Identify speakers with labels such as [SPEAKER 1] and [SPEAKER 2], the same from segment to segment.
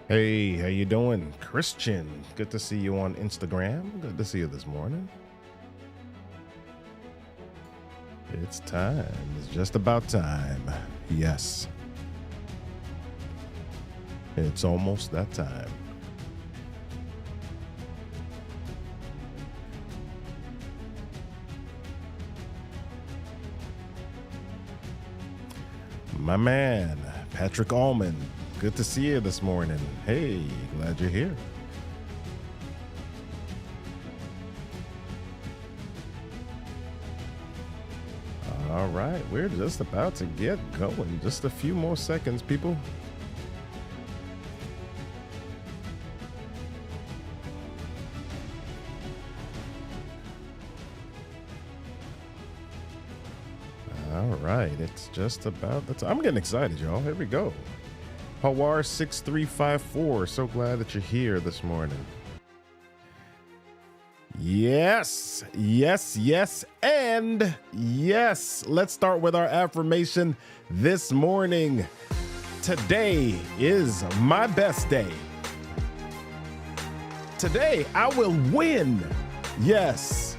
[SPEAKER 1] Hey, how you doing? Christian, good to see you on Instagram. Good to see you this morning. It's time. It's just about time. Yes. It's almost that time. My man, Patrick Allman, good to see you this morning. Hey, glad you're here. All right, we're just about to get going. Just a few more seconds, people. All right, it's just about the time. I'm getting excited, y'all. Here we go. Hawar6354, so glad that you're here this morning. Yes, yes, yes, and yes. Let's start with our affirmation this morning. Today is my best day. Today I will win. Yes.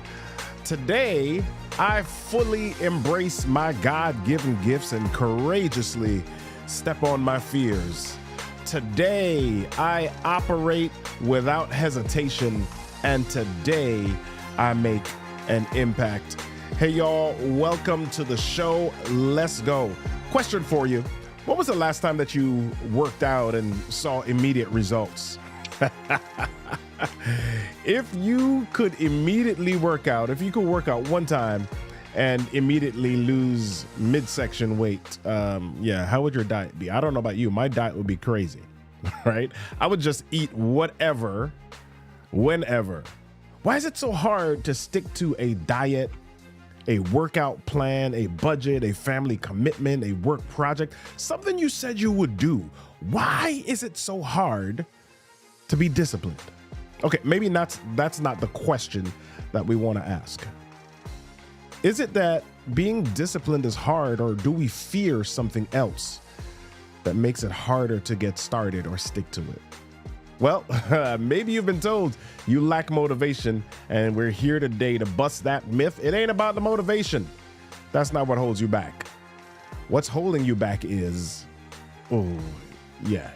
[SPEAKER 1] Today I fully embrace my God-given gifts and courageously step on my fears. Today I operate without hesitation, and today I make an impact. Hey y'all, welcome to the show. Let's go. Question for you. What was the last time that you worked out and saw immediate results? If you could immediately work out, if you could work out one time and immediately lose midsection weight, how would your diet be? I don't know about you. My diet would be crazy, right? I would just eat whatever, whenever. Why is it so hard to stick to a diet, a workout plan, a budget, a family commitment, a work project, something you said you would do? Why is it so hard to be disciplined? Okay, maybe that's not the question that we want to ask. Is it that being disciplined is hard, or do we fear something else that makes it harder to get started or stick to it? Well, maybe you've been told you lack motivation, and we're here today to bust that myth. It ain't about the motivation. That's not what holds you back. What's holding you back is,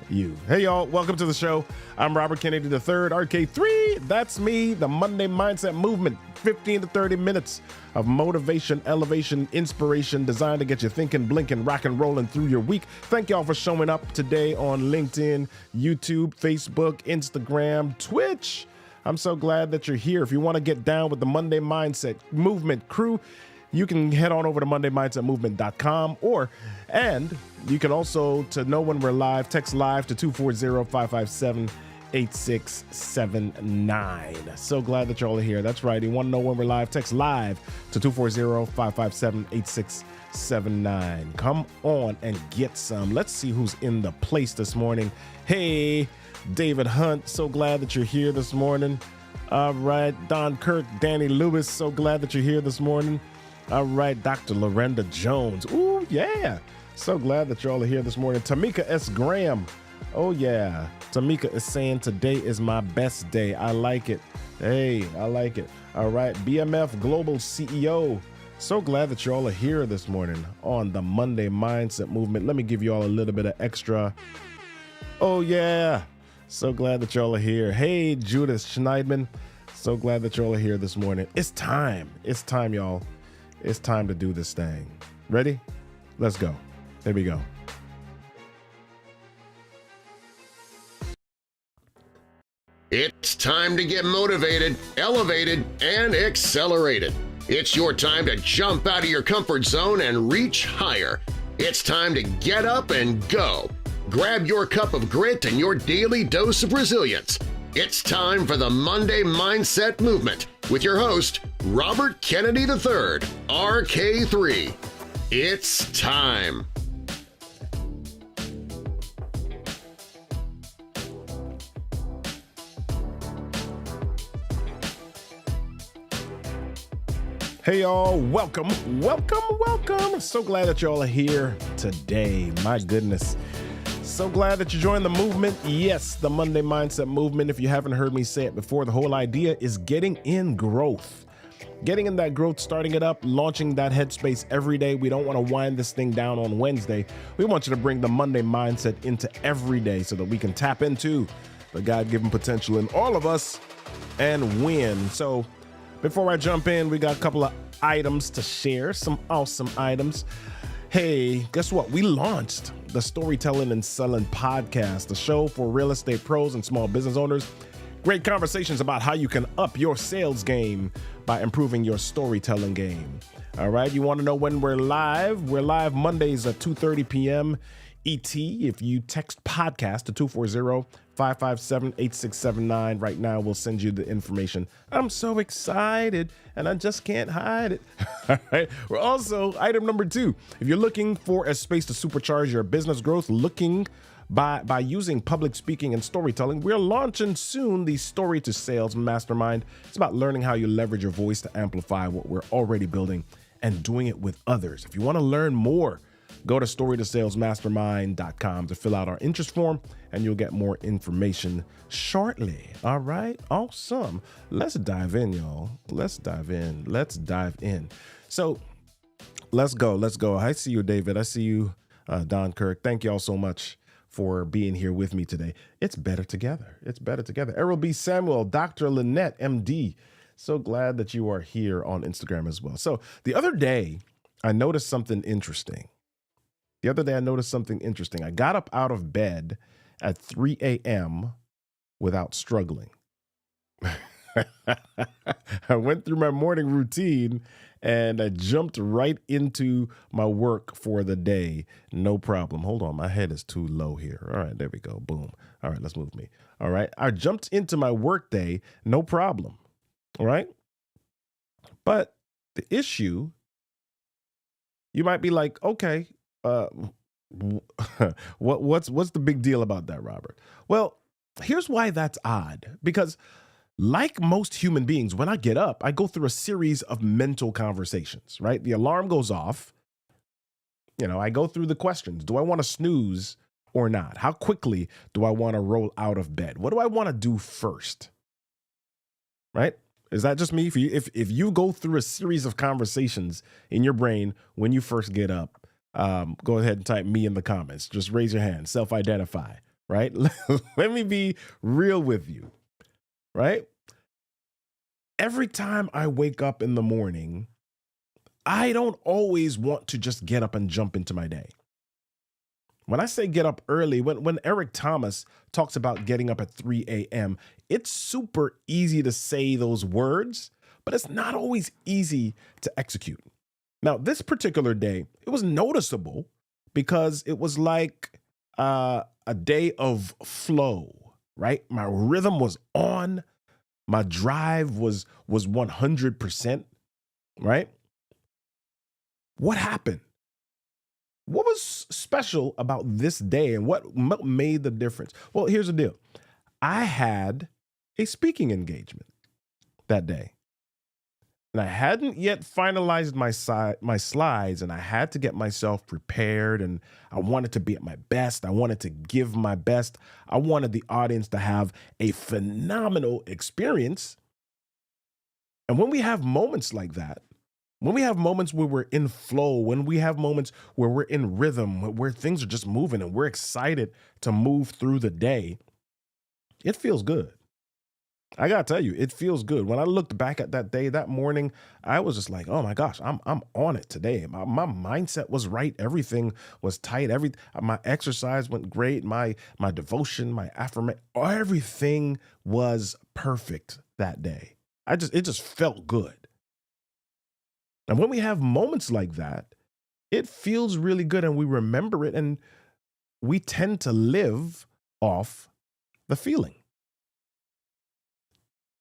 [SPEAKER 1] you. Hey, y'all, welcome to the show. I'm Robert Kennedy III, RK3. That's me, the Monday Mindset Movement. 15 to 30 minutes of motivation, elevation, inspiration designed to get you thinking, blinking, rock and rolling through your week. Thank y'all for showing up today on LinkedIn, YouTube, Facebook, Instagram, Twitch. I'm so glad that you're here. If you want to get down with the Monday Mindset Movement crew, you can head on over to MondayMindsetMovement.com, and you can also, to know when we're live, text live to 240-557-8679. So glad that y'all are here. That's right. You want to know when we're live, text live to 240-557-8679. Come on and get some. Let's see who's in the place this morning. Hey, David Hunt, so glad that you're here this morning. All right, Don Kirk, Danny Lewis, so glad that you're here this morning. All right, Dr. Lorenda Jones. Ooh, yeah. So glad that y'all are here this morning. Tamika S. Graham. Oh, yeah. Tamika is saying today is my best day. I like it. Hey, I like it. All right, BMF Global CEO. So glad that y'all are here this morning on the Monday Mindset Movement. Let me give y'all a little bit of extra. Oh, yeah. So glad that y'all are here. Hey, Judith Schneidman. So glad that y'all are here this morning. It's time. It's time, y'all. It's time to do this thing. Ready? Let's go. Here we go.
[SPEAKER 2] It's time to get motivated, elevated, and accelerated. It's your time to jump out of your comfort zone and reach higher. It's time to get up and go. Grab your cup of grit and your daily dose of resilience. It's time for the Monday Mindset Movement with your host, Robert Kennedy III, RK3. It's time.
[SPEAKER 1] Hey y'all, welcome. So glad that y'all are here today. My goodness. So glad that you joined the movement. Yes, the Monday Mindset movement. If you haven't heard me say it before, the whole idea is getting in growth. Getting in that growth, starting it up, launching that headspace every day. We don't want to wind this thing down on Wednesday. We want you to bring the Monday mindset into every day so that we can tap into the God-given potential in all of us and win. So before I jump in, we got a couple of items to share, some awesome items. Hey, guess what? We launched the Storytelling and Selling Podcast, the show for real estate pros and small business owners. Great conversations about how you can up your sales game by improving your storytelling game. All right, you want to know when we're live? We're live Mondays at 2:30 p.m. ET. If you text podcast to 240-557-8679 right now, we'll send you the information. I'm so excited and I just can't hide it. All right. We're also, item number 2, if you're looking for a space to supercharge your business growth, by using public speaking and storytelling, we're launching soon the Story to Sales Mastermind. It's about learning how you leverage your voice to amplify what we're already building and doing it with others. If you want to learn more, go to storytosalesmastermind.com to fill out our interest form, and you'll get more information shortly. All right, awesome. Let's dive in, y'all. Let's dive in. So let's go. I see you, David. I see you, Don Kirk. Thank you all so much for being here with me today. It's better together. Errol B. Samuel, Dr. Lynette, MD. So glad that you are here on Instagram as well. So the other day, I noticed something interesting. I got up out of bed at 3 a.m. without struggling. I went through my morning routine and I jumped right into my work for the day. No problem. Hold on. My head is too low here. All right. There we go. Boom. All right. Let's move me. All right. I jumped into my work day. No problem. All right. But the issue, you might be like, okay, what's the big deal about that, Robert? Well, here's why that's odd. Because like most human beings, when I get up, I go through a series of mental conversations, right? The alarm goes off. I go through the questions. Do I want to snooze or not? How quickly do I want to roll out of bed? What do I want to do first? Right? Is that just me? If you go through a series of conversations in your brain when you first get up, go ahead and type me in the comments. Just raise your hand, self-identify, right? Let me be real with you, right? Every time I wake up in the morning, I don't always want to just get up and jump into my day. When I say get up early, when Eric Thomas talks about getting up at 3 a.m., it's super easy to say those words, but it's not always easy to execute. Now, this particular day, it was noticeable because it was like a day of flow, right? My rhythm was on. My drive was 100%, right? What happened? What was special about this day and what made the difference? Well, here's the deal. I had a speaking engagement that day. And I hadn't yet finalized my slides, and I had to get myself prepared, and I wanted to be at my best. I wanted to give my best. I wanted the audience to have a phenomenal experience. And when we have moments like that, when we have moments where we're in flow, when we have moments where we're in rhythm, where things are just moving and we're excited to move through the day, it feels good. I gotta tell you, it feels good. When I looked back at that day, that morning, I was just like, oh my gosh, I'm on it today. My mindset was right. Everything was tight. My exercise went great. My devotion, my affirmation, everything was perfect that day. It just felt good. And when we have moments like that, it feels really good and we remember it and we tend to live off the feeling.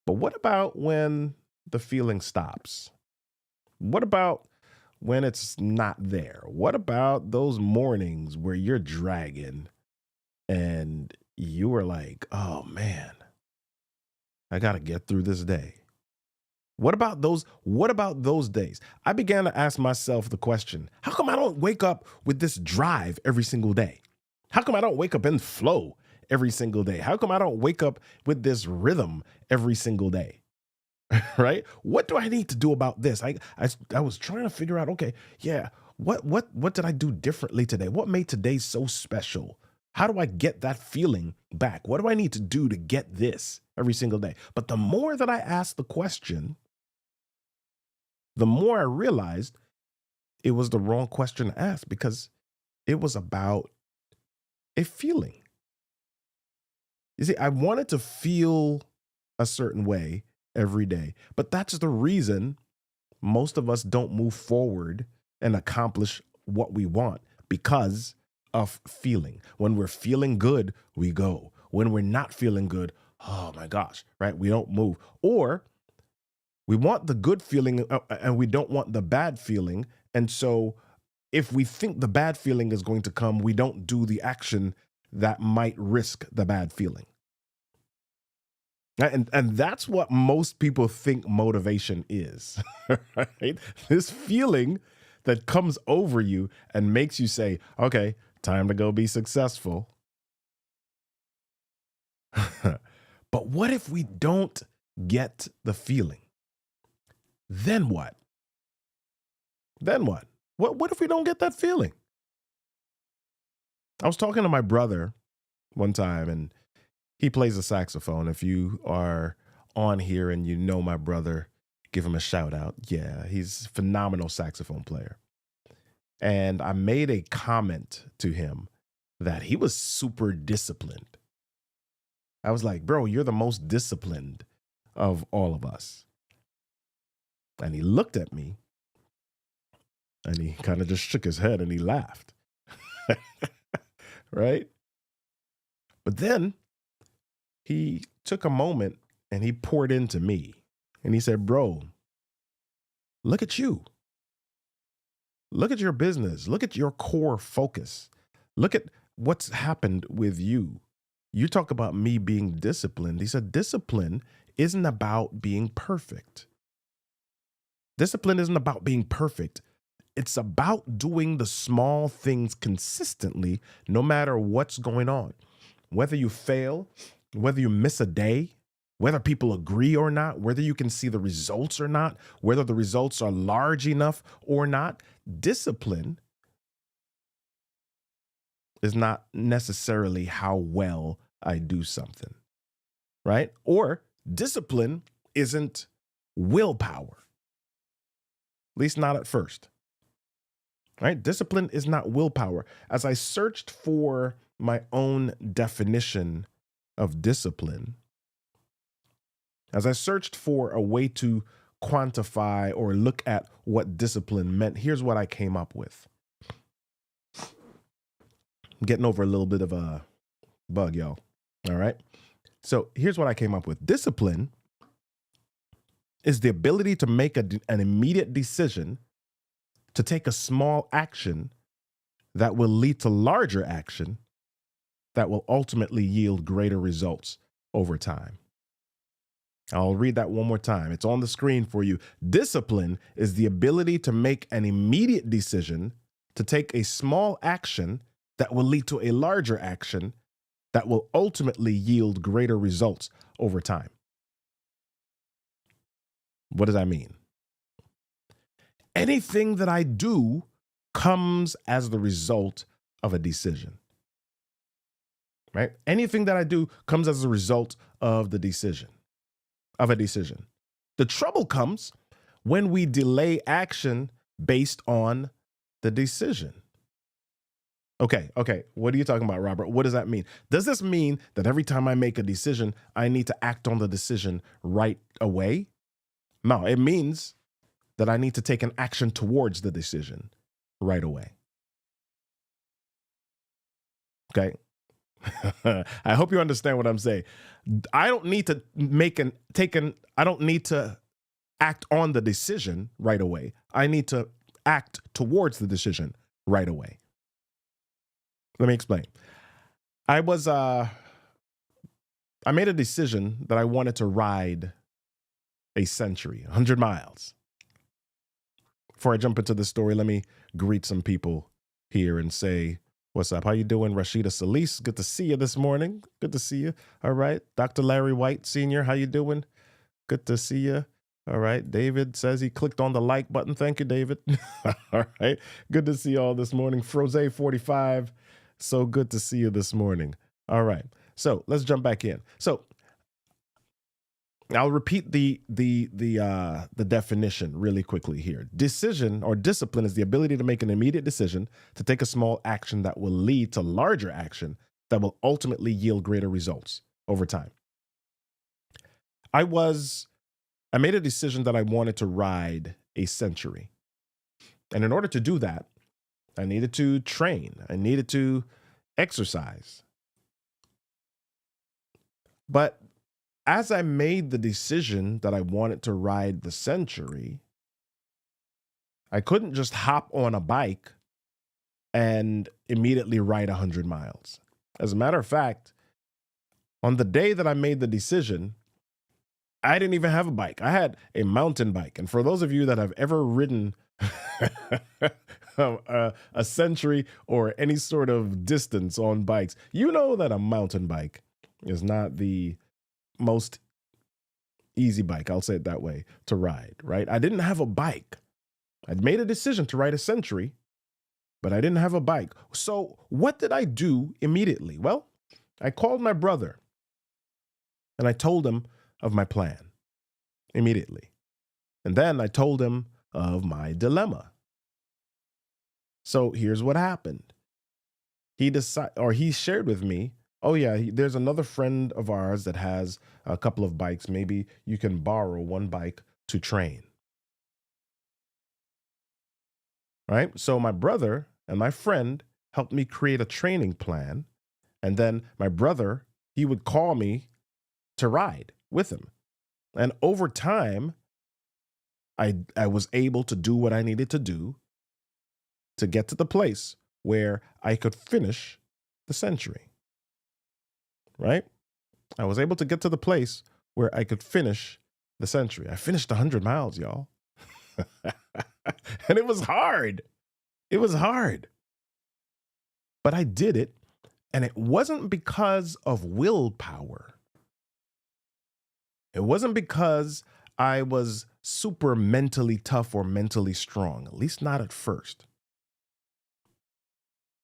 [SPEAKER 1] But what about when the feeling stops? What about when it's not there? What about those mornings where you're dragging and you are like, oh man, I got to get through this day? What about those days? I began to ask myself the question, how come I don't wake up with this drive every single day? How come I don't wake up in flow every single day? How come I don't wake up with this rhythm every single day? Right? What do I need to do about this? I was trying to figure out, okay, yeah, what did I do differently today? What made today so special? How do I get that feeling back? What do I need to do to get this every single day? But the more that I asked the question, the more I realized it was the wrong question to ask, because it was about a feeling. You see, I wanted to feel a certain way every day, but that's the reason most of us don't move forward and accomplish what we want, because of feeling. When we're feeling good, we go. When we're not feeling good, oh my gosh, right? We don't move. Or we want the good feeling and we don't want the bad feeling. And so if we think the bad feeling is going to come, we don't do the action that might risk the bad feeling. And that's what most people think motivation is, right? This feeling that comes over you and makes you say, okay, time to go be successful. But what if we don't get the feeling? Then what? Then what? What if we don't get that feeling? I was talking to my brother one time, and he plays a saxophone. If you are on here and you know my brother, give him a shout out. Yeah, he's a phenomenal saxophone player. And I made a comment to him that he was super disciplined. I was like, bro, you're the most disciplined of all of us. And he looked at me and he kind of just shook his head and he laughed. Right? But then he took a moment and he poured into me and he said, bro, look at you. Look at your business. Look at your core focus. Look at what's happened with you. You talk about me being disciplined. He said, discipline isn't about being perfect. Discipline isn't about being perfect. It's about doing the small things consistently, no matter what's going on. Whether you fail, whether you miss a day, whether people agree or not, whether you can see the results or not, whether the results are large enough or not, discipline is not necessarily how well I do something, right? Or discipline isn't willpower, at least not at first, right? Discipline is not willpower. As I searched for my own definition of discipline, as I searched for a way to quantify or look at what discipline meant, here's what I came up with. I'm getting over a little bit of a bug, y'all. All right. So here's what I came up with. Discipline is the ability to make an immediate decision to take a small action that will lead to larger action that will ultimately yield greater results over time. I'll read that one more time. It's on the screen for you. Discipline is the ability to make an immediate decision to take a small action that will lead to a larger action that will ultimately yield greater results over time. What does that mean? Anything that I do comes as the result of a decision, right? Anything that I do comes as a result of the decision. Of a decision. The trouble comes when we delay action based on the decision. Okay. What are you talking about, Robert? What does that mean? Does this mean that every time I make a decision, I need to act on the decision right away? No, it means that I need to take an action towards the decision right away. Okay. I hope you understand what I'm saying. I don't need to I don't need to act on the decision right away. I need to act towards the decision right away. Let me explain. I made a decision that I wanted to ride a century, 100 miles. Before I jump into the story, let me greet some people here and say, What's up? How you doing, Rashida Solis? Good to see you this morning. Good to see you. All right. Dr. Larry White, Sr., how you doing? Good to see you. All right. David says he clicked on the like button. Thank you, David. All right. Good to see you all this morning. Froze45, so good to see you this morning. All right. So let's jump back in. So I'll repeat the definition really quickly here. Decision or discipline is the ability to make an immediate decision to take a small action that will lead to larger action that will ultimately yield greater results over time. I made a decision that I wanted to ride a century. And in order to do that, I needed to train. I needed to exercise. But as I made the decision that I wanted to ride the century, I couldn't just hop on a bike and immediately ride 100 miles. As a matter of fact, on the day that I made the decision, I didn't even have a bike. I had a mountain bike. And for those of you that have ever ridden a century or any sort of distance on bikes, you know that a mountain bike is not the most easy bike, I'll say it that way, to ride, right? I didn't have a bike. I'd made a decision to ride a century, but I didn't have a bike. So what did I do immediately? Well, I called my brother and I told him of my plan immediately. And then I told him of my dilemma. So here's what happened. He shared with me, oh yeah, there's another friend of ours that has a couple of bikes. Maybe you can borrow one bike to train. Right? So my brother and my friend helped me create a training plan. And then my brother, he would call me to ride with him. And over time, I was able to do what I needed to do to get to the place where I could finish the century. Right? I was able to get to the place where I could finish the century. I finished 100 miles, y'all. And it was hard. It was hard. But I did it, and it wasn't because of willpower. It wasn't because I was super mentally tough or mentally strong, at least not at first.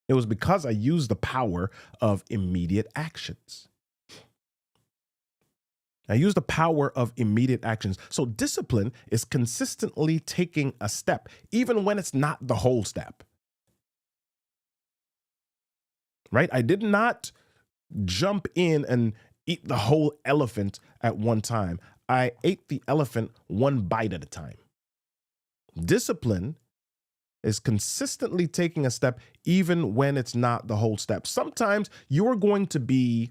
[SPEAKER 1] It was because I used the power of immediate actions. I use the power of immediate actions. So discipline is consistently taking a step, even when it's not the whole step. Right? I did not jump in and eat the whole elephant at one time. I ate the elephant one bite at a time. Discipline is consistently taking a step, even when it's not the whole step. Sometimes you're going to be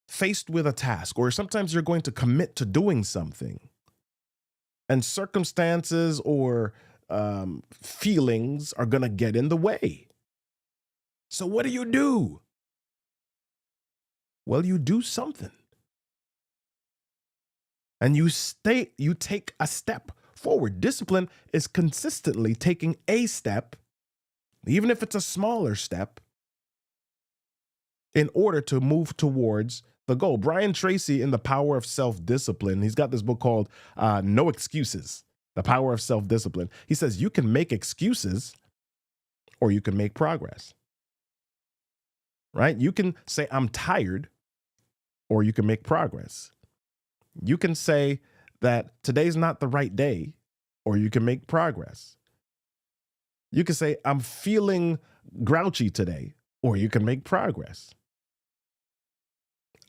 [SPEAKER 1] faced with a task, or sometimes you're going to commit to doing something, and circumstances or feelings are going to get in the way. So what do? Well, you do something. And you take a step forward. Discipline is consistently taking a step, even if it's a smaller step, in order to move towards the goal. Brian Tracy, in The Power of Self-Discipline, he's got this book called No Excuses, The Power of Self-Discipline. He says you can make excuses or you can make progress. Right? You can say, I'm tired, or you can make progress. You can say that today's not the right day, or you can make progress. You can say, I'm feeling grouchy today, or you can make progress.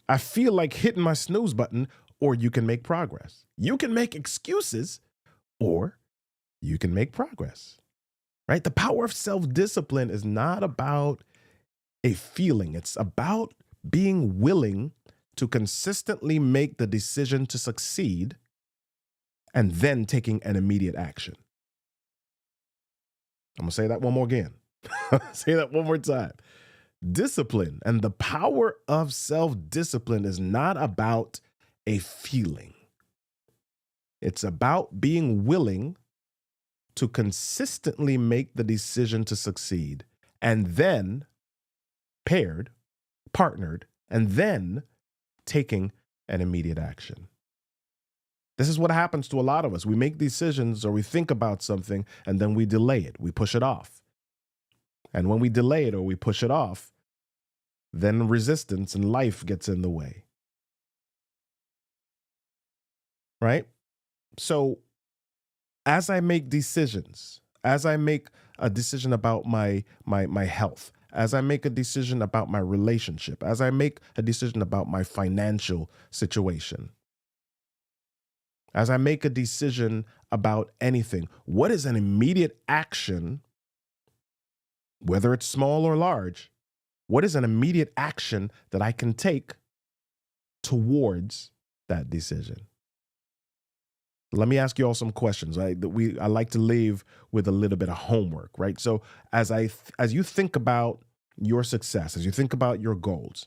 [SPEAKER 1] I feel like hitting my snooze button, or you can make progress. You can make excuses, or you can make progress. Right? The power of self-discipline is not about a feeling. It's about being willing to consistently make the decision to succeed and then taking an immediate action. I'm going to say that one more again. Say that one more time. Discipline and the power of self-discipline is not about a feeling. It's about being willing to consistently make the decision to succeed and then paired, partnered, and then taking an immediate action. This is what happens to a lot of us. We make decisions or we think about something and then we delay it. We push it off. And when we delay it or we push it off, then resistance and life gets in the way. Right? So as I make decisions, as I make a decision about my health, as I make a decision about my relationship, as I make a decision about my financial situation, as I make a decision about anything, what is an immediate action, whether it's small or large, what is an immediate action that I can take towards that decision? Let me ask you all some questions. I like to leave with a little bit of homework, right? So as you think about your success, as you think about your goals,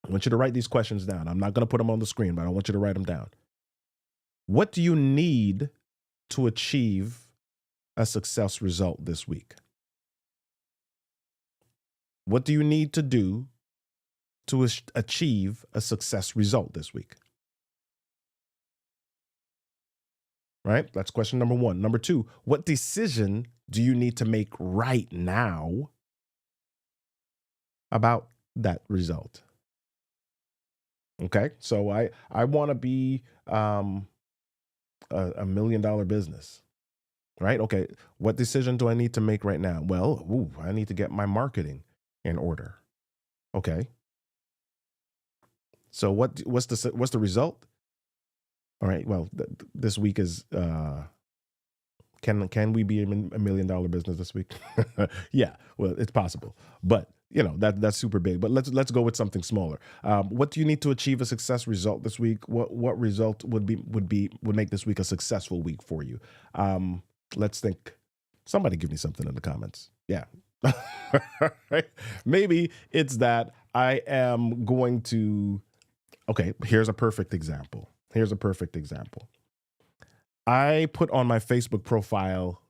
[SPEAKER 1] I want you to write these questions down. I'm not going to put them on the screen, but I want you to write them down. What do you need to achieve a success result this week? What do you need to do to achieve a success result this week? Right? That's question number one. Number two, what decision do you need to make right now about that result? Okay, so I want to be a $1 million business, right? Okay, what decision do I need to make right now? Well, I need to get my marketing in order. Okay, so what's the result? All right, well, this week is can we be a $1 million business this week? Yeah, well, it's possible, but that's super big. But let's go with something smaller. What do you need to achieve a success result this week? What result would make this week a successful week for you? Let's think. Somebody give me something in the comments. Yeah. Right? Maybe it's that I am going to. Okay, here's a perfect example. I put on my Facebook profile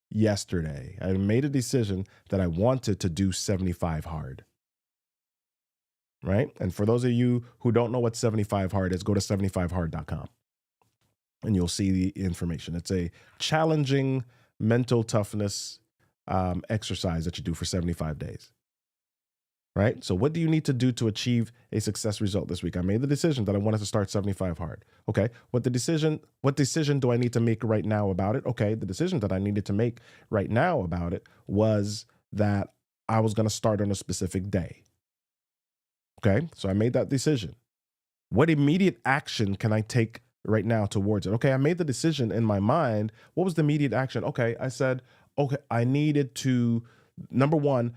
[SPEAKER 1] yesterday, I made a decision that I wanted to do 75 hard. Right? And for those of you who don't know what 75 hard is, go to 75hard.com and you'll see the information. It's a challenging mental toughness exercise that you do for 75 days. Right? So what do you need to do to achieve a success result this week? I made the decision that I wanted to start 75 hard. Okay. What decision do I need to make right now about it? Okay. The decision that I needed to make right now about it was that I was going to start on a specific day. Okay. So I made that decision. What immediate action can I take right now towards it? Okay. I made the decision in my mind. What was the immediate action? Okay. I said, okay, I needed to, number one,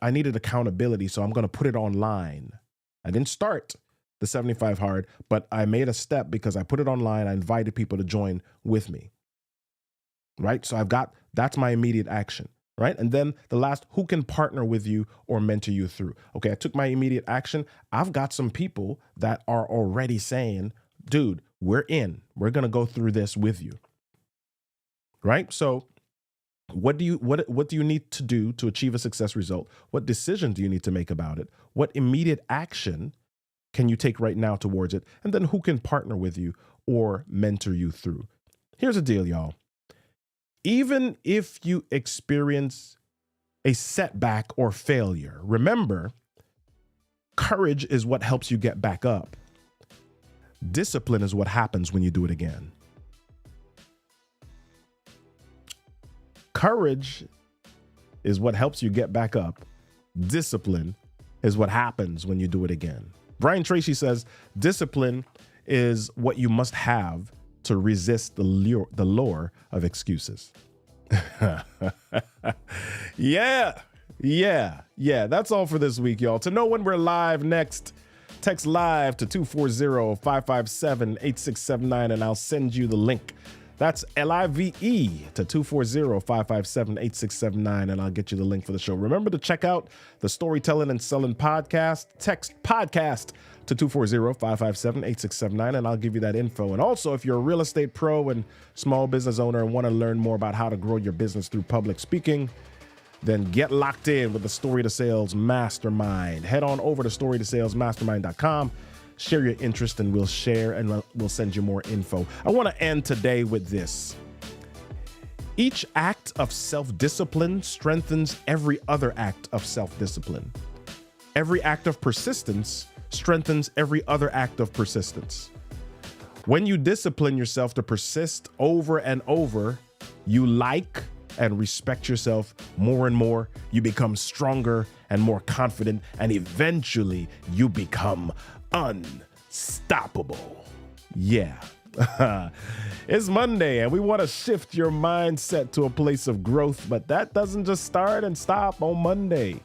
[SPEAKER 1] I needed accountability, so I'm going to put it online. I didn't start the 75 hard, but I made a step because I put it online. I invited people to join with me. Right? So that's my immediate action. Right? And then the last, who can partner with you or mentor you through? Okay, I took my immediate action. I've got some people that are already saying, dude, we're in. We're going to go through this with you. Right? So what do you need to do to achieve a success result? What decision do you need to make about it? What immediate action can you take right now towards it? And then who can partner with you or mentor you through? Here's the deal, y'all. Even if you experience a setback or failure, remember, courage is what helps you get back up. Discipline is what happens when you do it again. Courage is what helps you get back up. Discipline is what happens when you do it again. Brian Tracy says, discipline is what you must have to resist the lure of excuses. Yeah. That's all for this week, y'all. To know when we're live next, text live to 240-557-8679 and I'll send you the link. That's LIVE to 240-557-8679, and I'll get you the link for the show. Remember to check out the Storytelling and Selling Podcast. Text podcast to 240-557-8679, and I'll give you that info. And also, if you're a real estate pro and small business owner and want to learn more about how to grow your business through public speaking, then get locked in with the Story to Sales Mastermind. Head on over to storytosalesmastermind.com. Share your interest and we'll share and we'll send you more info. I want to end today with this. Each act of self-discipline strengthens every other act of self-discipline. Every act of persistence strengthens every other act of persistence. When you discipline yourself to persist over and over, you like and respect yourself more and more. You become stronger and more confident, and eventually you become unstoppable. Yeah. It's Monday and we want to shift your mindset to a place of growth, but that doesn't just start and stop on Monday.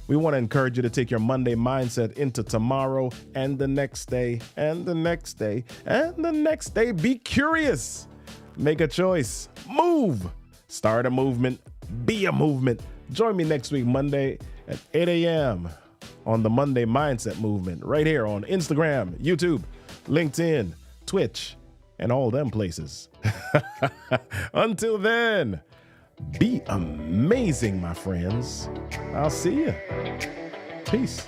[SPEAKER 1] We want to encourage you to take your Monday mindset into tomorrow and the next day and the next day and the next day. Be curious. Make a choice. Move. Start a movement. Be a movement. Join me next week, Monday at 8 a.m. on the Monday Mindset Movement right here on Instagram, YouTube, LinkedIn, Twitch, and all them places. Until then, be amazing, my friends. I'll see you. Peace.